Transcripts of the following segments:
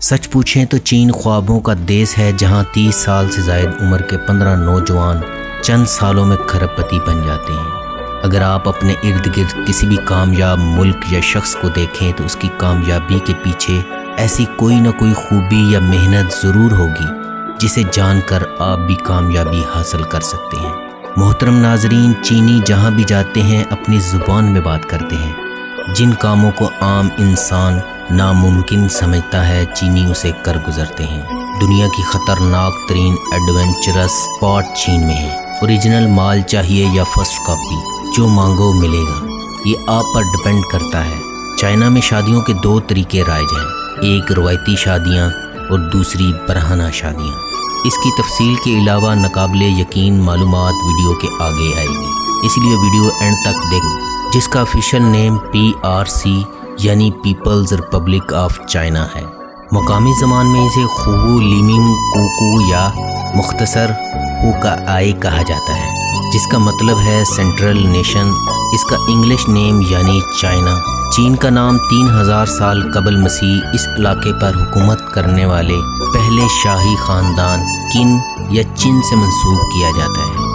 سچ پوچھیں تو چین خوابوں کا دیس ہے جہاں 30 سال سے زائد عمر کے 15 نوجوان چند سالوں میں کھرب پتی بن جاتے ہیں۔ اگر آپ اپنے ارد گرد کسی بھی کامیاب ملک یا شخص کو دیکھیں تو اس کی کامیابی کے پیچھے ایسی کوئی نہ کوئی خوبی یا محنت ضرور ہوگی جسے جان کر آپ بھی کامیابی حاصل کر سکتے ہیں۔ محترم ناظرین، چینی جہاں بھی جاتے ہیں اپنی زبان میں بات کرتے ہیں۔ جن کاموں کو عام انسان ناممکن سمجھتا ہے چینی اسے کر گزرتے ہیں۔ دنیا کی خطرناک ترین ایڈونچرس اسپاٹ چین میں ہے۔ اوریجنل مال چاہیے یا فرسٹ کاپی، جو مانگو ملے گا، یہ آپ پر ڈپینڈ کرتا ہے۔ چائنا میں شادیوں کے 2 طریقے رائج ہیں، ایک روایتی شادیاں اور دوسری برہنہ شادیاں۔ اس کی تفصیل کے علاوہ ناقابل یقین معلومات ویڈیو کے آگے آئے گی، اس لیے ویڈیو اینڈ تک دیکھیں، جس کا آفیشیل نیم PRC یعنی پیپلز ریپبلک آف چائنا ہے۔ مقامی زبان میں اسے خوو لیمنگ کوکو یا مختصر ہوکا آئی کہا جاتا ہے، جس کا مطلب ہے سینٹرل نیشن۔ اس کا انگلش نیم یعنی چائنا۔ چین کا نام 3000 سال قبل مسیح اس علاقے پر حکومت کرنے والے پہلے شاہی خاندان کن یا چن سے منسوب کیا جاتا ہے۔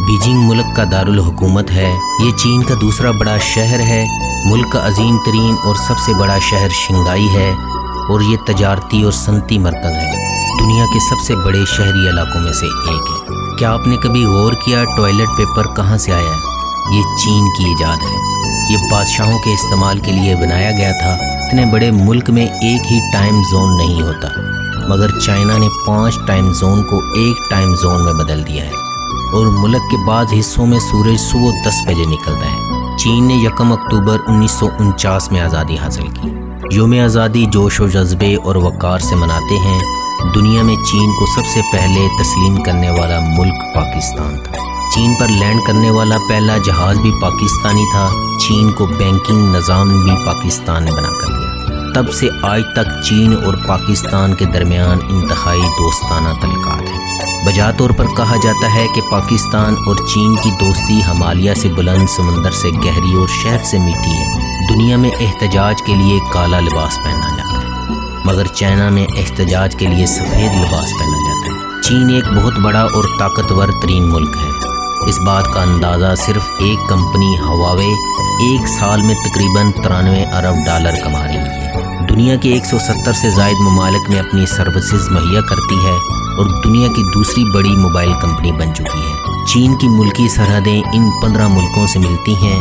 بیجنگ ملک کا دارالحکومت ہے۔ یہ چین کا دوسرا بڑا شہر ہے۔ ملک کا عظیم ترین اور سب سے بڑا شہر شنگھائی ہے اور یہ تجارتی اور صنعتی مرکز ہے۔ دنیا کے سب سے بڑے شہری علاقوں میں سے ایک ہے۔ کیا آپ نے کبھی غور کیا ٹوائلٹ پیپر کہاں سے آیا ہے؟ یہ چین کی ایجاد ہے۔ یہ بادشاہوں کے استعمال کے لیے بنایا گیا تھا۔ اتنے بڑے ملک میں ایک ہی ٹائم زون نہیں ہوتا، مگر چائنا نے 5 ٹائم زون کو ایک ٹائم زون میں بدل دیا ہے اور ملک کے بعض حصوں میں سورج صبح 10 بجے نکلتا ہے۔ چین نے 1 اکتوبر 1949 میں آزادی حاصل کی۔ یوم آزادی جوش و جذبے اور وقار سے مناتے ہیں۔ دنیا میں چین کو سب سے پہلے تسلیم کرنے والا ملک پاکستان تھا۔ چین پر لینڈ کرنے والا پہلا جہاز بھی پاکستانی تھا۔ چین کو بینکنگ نظام بھی پاکستان نے بنا کر دیا۔ تب سے آج تک چین اور پاکستان کے درمیان انتہائی دوستانہ تعلقات ہیں۔ بجا طور پر کہا جاتا ہے کہ پاکستان اور چین کی دوستی ہمالیہ سے بلند، سمندر سے گہری اور شہد سے میٹھی ہے۔ دنیا میں احتجاج کے لیے کالا لباس پہنا جاتا ہے، مگر چائنا میں احتجاج کے لیے سفید لباس پہنا جاتا ہے۔ چین ایک بہت بڑا اور طاقتور ترین ملک ہے۔ اس بات کا اندازہ صرف ایک کمپنی ہواوے ایک سال میں تقریباً 93 ارب ڈالر کما رہی ہے۔ دنیا کے 170 سے زائد ممالک میں اپنی سروسز مہیا کرتی ہے اور دنیا کی دوسری بڑی موبائل کمپنی بن چکی ہے۔ چین کی ملکی سرحدیں ان 15 ملکوں سے ملتی ہیں: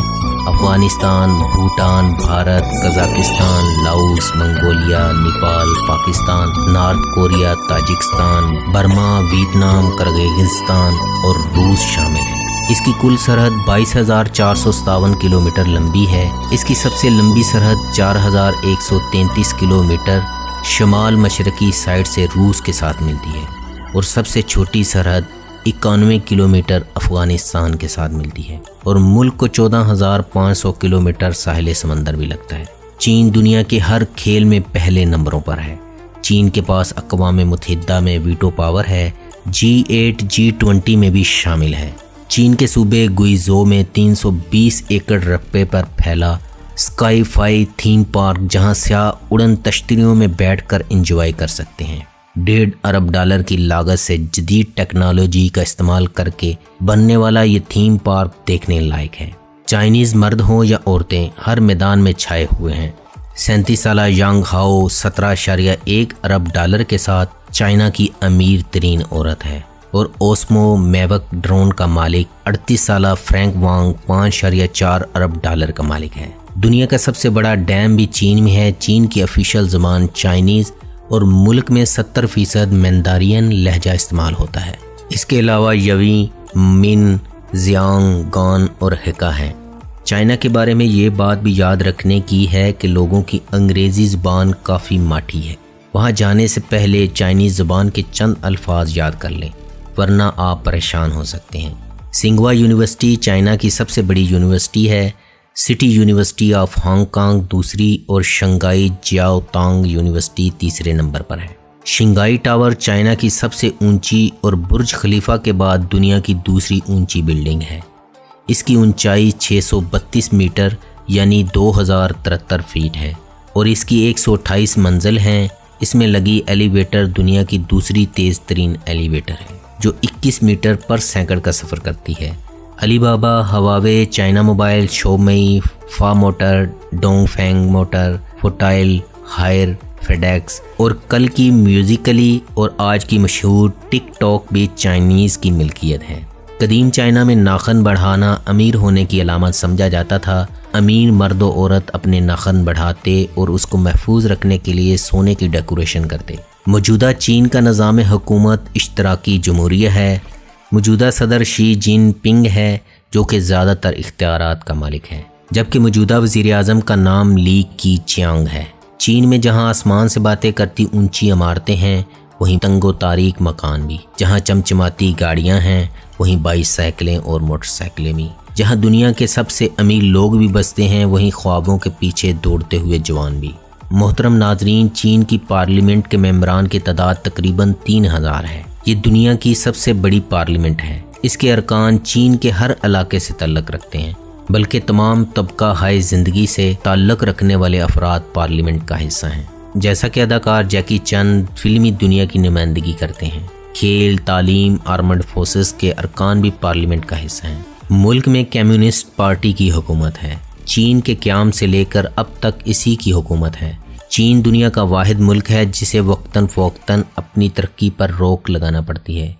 Afghanistan, Bhutan, Bharat, Kazakhstan, Laos, Mongolia, Nepal, Pakistan, north Korea, Tajikistan, Burma, Vietnam, Kyrgyzstan اور روس شامل ہیں۔ اس کی کل سرحد 22,457 کلومیٹر لمبی ہے۔ اس کی سب سے لمبی سرحد 4,133 کلومیٹر شمال مشرقی سائڈ سے روس کے ساتھ ملتی ہے اور سب سے چھوٹی سرحد 91 کلومیٹر افغانستان کے ساتھ ملتی ہے، اور ملک کو 14,500 کلومیٹر ساحل سمندر بھی لگتا ہے۔ چین دنیا کے ہر کھیل میں پہلے نمبروں پر ہے۔ چین کے پاس اقوام متحدہ میں ویٹو پاور ہے، G8 G20 میں بھی شامل ہے۔ چین کے صوبے گوئیزو میں 320 ایکڑ رقبے پر پھیلا اسکائی فائی تھیم پارک، جہاں سیاح اڑن تشتریوں میں بیٹھ کر انجوائے کر سکتے ہیں۔ 1.5 ارب ڈالر کی لاگت سے جدید ٹیکنالوجی کا استعمال کر کے بننے والا یہ تھیم پارک دیکھنے لائق ہے۔ چائنیز مرد ہوں یا عورتیں ہر میدان میں چھائے ہوئے ہیں۔ 37 سالہ یانگ ہاؤ 17.1 ارب ڈالر کے ساتھ چائنا کی امیر ترین عورت ہے، اور اوسمو میوک ڈرون کا مالک 38 سالہ فرینک وانگ 5.4 ارب ڈالر کا مالک ہے۔ دنیا کا سب سے بڑا ڈیم بھی چین میں ہے۔ چین کی آفیشیل زبان چائنیز اور ملک میں 70% مینڈارین لہجہ استعمال ہوتا ہے۔ اس کے علاوہ یویں، من، زیانگ، گان اور ہکا ہیں۔ چائنا کے بارے میں یہ بات بھی یاد رکھنے کی ہے کہ لوگوں کی انگریزی زبان کافی ماٹھی ہے۔ وہاں جانے سے پہلے چائنیز زبان کے چند الفاظ یاد کر لیں، ورنہ آپ پریشان ہو سکتے ہیں۔ سنگوا یونیورسٹی چائنا کی سب سے بڑی یونیورسٹی ہے۔ City university of Hong Kong دوسری اور شنگھائی جیاؤ تانگ یونیورسٹی تیسرے نمبر پر ہے۔ شنگھائی ٹاور چائنا کی سب سے اونچی اور برج خلیفہ کے بعد دنیا کی دوسری اونچی بلڈنگ ہے۔ اس کی اونچائی 632 میٹر یعنی 2073 فیٹ ہے اور اس کی 128 منزل ہیں۔ اس میں لگی ایلیویٹر دنیا کی دوسری تیز ترین ایلیویٹر ہے جو 21 میٹر پر سیکنڈ کا سفر کرتی ہے۔ علی بابا، ہواوے، چائنا موبائل، شومی، فا motor, Dongfeng motor, Fotile, Haier, FedEx اور کل کی میوزیکلی اور آج کی مشہور ٹک ٹاک بھی چائنیز کی ملکیت ہے۔ قدیم چائنا میں ناخن بڑھانا امیر ہونے کی علامت سمجھا جاتا تھا۔ امیر مرد و عورت اپنے ناخن بڑھاتے اور اس کو محفوظ رکھنے کے لیے سونے کی ڈیکوریشن کرتے۔ موجودہ چین کا نظام حکومت اشتراکی جمہوریہ ہے۔ موجودہ صدر شی جن پنگ ہے جو کہ زیادہ تر اختیارات کا مالک ہے، جبکہ موجودہ وزیر اعظم کا نام لی کی چیانگ ہے۔ چین میں جہاں آسمان سے باتیں کرتی اونچی عمارتیں ہیں، وہیں تنگ و تاریک مکان بھی۔ جہاں چمچماتی گاڑیاں ہیں، وہیں بائیک سائیکلیں اور موٹر سائیکلیں بھی۔ جہاں دنیا کے سب سے امیر لوگ بھی بستے ہیں، وہیں خوابوں کے پیچھے دوڑتے ہوئے جوان بھی۔ محترم ناظرین، چین کی پارلیمنٹ کے ممبران کی تعداد تقریباً 3000 ہے۔ یہ دنیا کی سب سے بڑی پارلیمنٹ ہے۔ اس کے ارکان چین کے ہر علاقے سے تعلق رکھتے ہیں، بلکہ تمام طبقہ ہائے زندگی سے تعلق رکھنے والے افراد پارلیمنٹ کا حصہ ہیں۔ جیسا کہ اداکار جیکی چن فلمی دنیا کی نمائندگی کرتے ہیں، کھیل، تعلیم، آرمڈ فورسز کے ارکان بھی پارلیمنٹ کا حصہ ہیں۔ ملک میں کمیونسٹ پارٹی کی حکومت ہے۔ چین کے قیام سے لے کر اب تک اسی کی حکومت ہے۔ چین دنیا کا واحد ملک ہے جسے وقتاً فوقتاً اپنی ترقی پر روک لگانا پڑتی ہے۔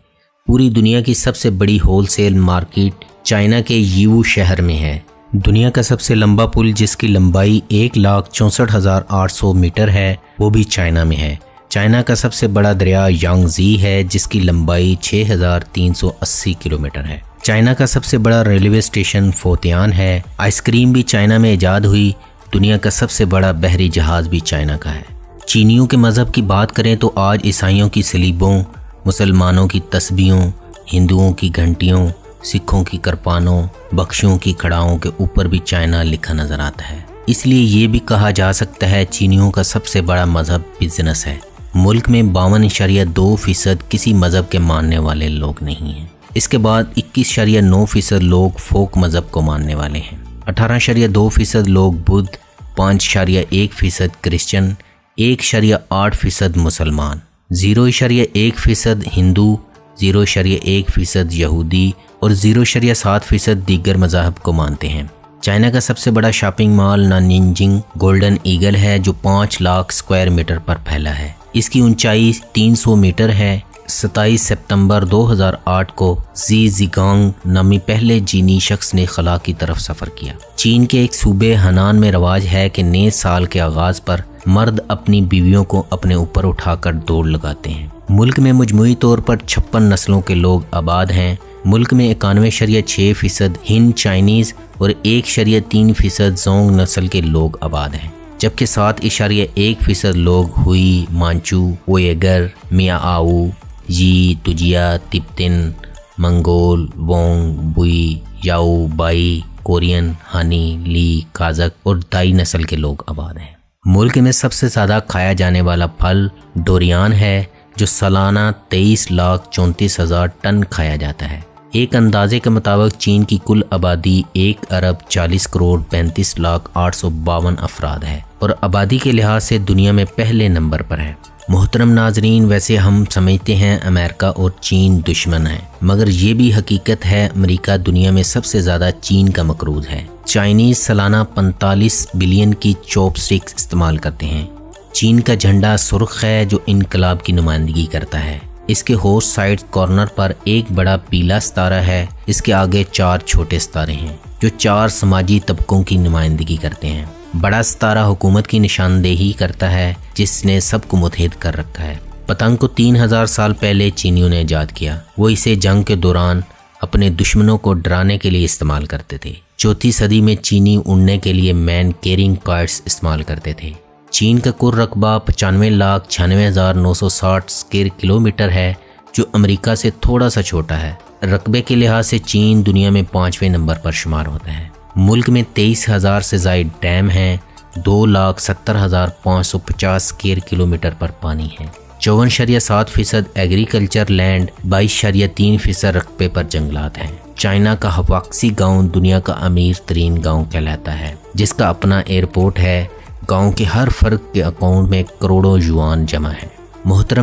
پوری دنیا کی سب سے بڑی ہول سیل مارکیٹ چائنا کے ییوو شہر میں ہے۔ دنیا کا سب سے لمبا پل جس کی لمبائی 1,64,800 میٹر ہے، وہ بھی چائنا میں ہے۔ چائنا کا سب سے بڑا دریا یانگزی ہے جس کی لمبائی 6,380 کلومیٹر ہے۔ چائنا کا سب سے بڑا ریلوے اسٹیشن فوتیان ہے۔ آئس کریم بھی چائنا میں ایجاد ہوئی۔ دنیا کا سب سے بڑا بحری جہاز بھی چائنا کا ہے۔ چینیوں کے مذہب کی بات کریں تو آج عیسائیوں کی صلیبوں، مسلمانوں کی تسبیحوں، ہندوؤں کی گھنٹیوں، سکھوں کی کرپانوں، بخشیوں کی کھڑاؤں کے اوپر بھی چائنا لکھا نظر آتا ہے۔ اس لیے یہ بھی کہا جا سکتا ہے چینیوں کا سب سے بڑا مذہب بزنس ہے۔ ملک میں 52.2% کسی مذہب کے ماننے والے لوگ نہیں ہیں۔ اس کے بعد 21.9% لوگ فوک مذہب کو ماننے والے ہیں۔ 18.2% لوگ بدھ، 5.1% کرسچن، 1.8% مسلمان، 0.1% ہندو، 0.1% یہودی اور 0.7% دیگر مذاہب کو مانتے ہیں۔ چائنا کا سب سے بڑا shopping mall Nanjing golden eagle ہے جو 5 لاکھ اسکوائر میٹر پر پھیلا ہے۔ اس کی اونچائی 300 میٹر ہے۔ 27 ستمبر 2008 کو زی زیگانگ نامی پہلے چینی شخص نے خلا کی طرف سفر کیا۔ چین کے ایک صوبے ہنان میں رواج ہے کہ نئے سال کے آغاز پر مرد اپنی بیویوں کو اپنے اوپر اٹھا کر دوڑ لگاتے ہیں۔ ملک میں مجموعی طور پر 56 نسلوں کے لوگ آباد ہیں۔ ملک میں 91.6% ہند چائنیز اور 1.3% زونگ نسل کے لوگ آباد ہیں، جبکہ 7.1% لوگ ہوئی، مانچو، اویگر، میاں آؤ، یی، تجیا، تبتن، منگول، وونگ، Bouyei, Yao, Bai, Korean, Hani, Li, Kazakh اور دائی نسل کے لوگ آباد ہیں۔ ملک میں سب سے زیادہ کھایا جانے والا پھل ڈوریان ہے جو سالانہ 23,34,000 ٹن کھایا جاتا ہے۔ ایک اندازے کے مطابق چین کی کل آبادی 1,40,35,852 افراد ہے اور آبادی کے لحاظ سے دنیا میں پہلے نمبر پر ہے۔ محترم ناظرین، ویسے ہم سمجھتے ہیں امریکہ اور چین دشمن ہیں، مگر یہ بھی حقیقت ہے امریکہ دنیا میں سب سے زیادہ چین کا مقروض ہے۔ چائنیز سالانہ 45 بلین کی چاپ سٹکس استعمال کرتے ہیں۔ چین کا جھنڈا سرخ ہے جو انقلاب کی نمائندگی کرتا ہے۔ اس کے ہورس سائڈ کارنر پر ایک بڑا پیلا ستارہ ہے۔ اس کے آگے 4 چھوٹے ستارے ہیں جو 4 سماجی طبقوں کی نمائندگی کرتے ہیں۔ بڑا ستارہ حکومت کی نشاندہی کرتا ہے جس نے سب کو متحد کر رکھا ہے۔ پتنگ کو 3000 سال پہلے چینیوں نے ایجاد کیا۔ وہ اسے جنگ کے دوران اپنے دشمنوں کو ڈرانے کے لیے استعمال کرتے تھے۔ 4 صدی میں چینی اڑنے کے لیے مین کیرنگ کائٹس استعمال کرتے تھے۔ چین کا کل رقبہ 95,96,960 اسکوائر کلومیٹر ہے جو امریکہ سے تھوڑا سا چھوٹا ہے۔ رقبے کے لحاظ سے چین دنیا میں 5ویں نمبر پر شمار ہوتا ہے۔ ملک میں 23,000 سے زائد ڈیم ہیں۔ 2,70,550 اسکوائر کلومیٹر پر پانی ہے۔ 54.7% ایگریکلچر لینڈ، 22.3% رقبے پر جنگلات ہیں۔ چائنا کا ہواکسی گاؤں دنیا کا امیر ترین گاؤں کہلاتا ہے جس کا اپنا ایئرپورٹ ہے۔ گاؤں کے ہر فرد کے اکاؤنٹ میں کروڑوں یوان جمع ہے۔ محترم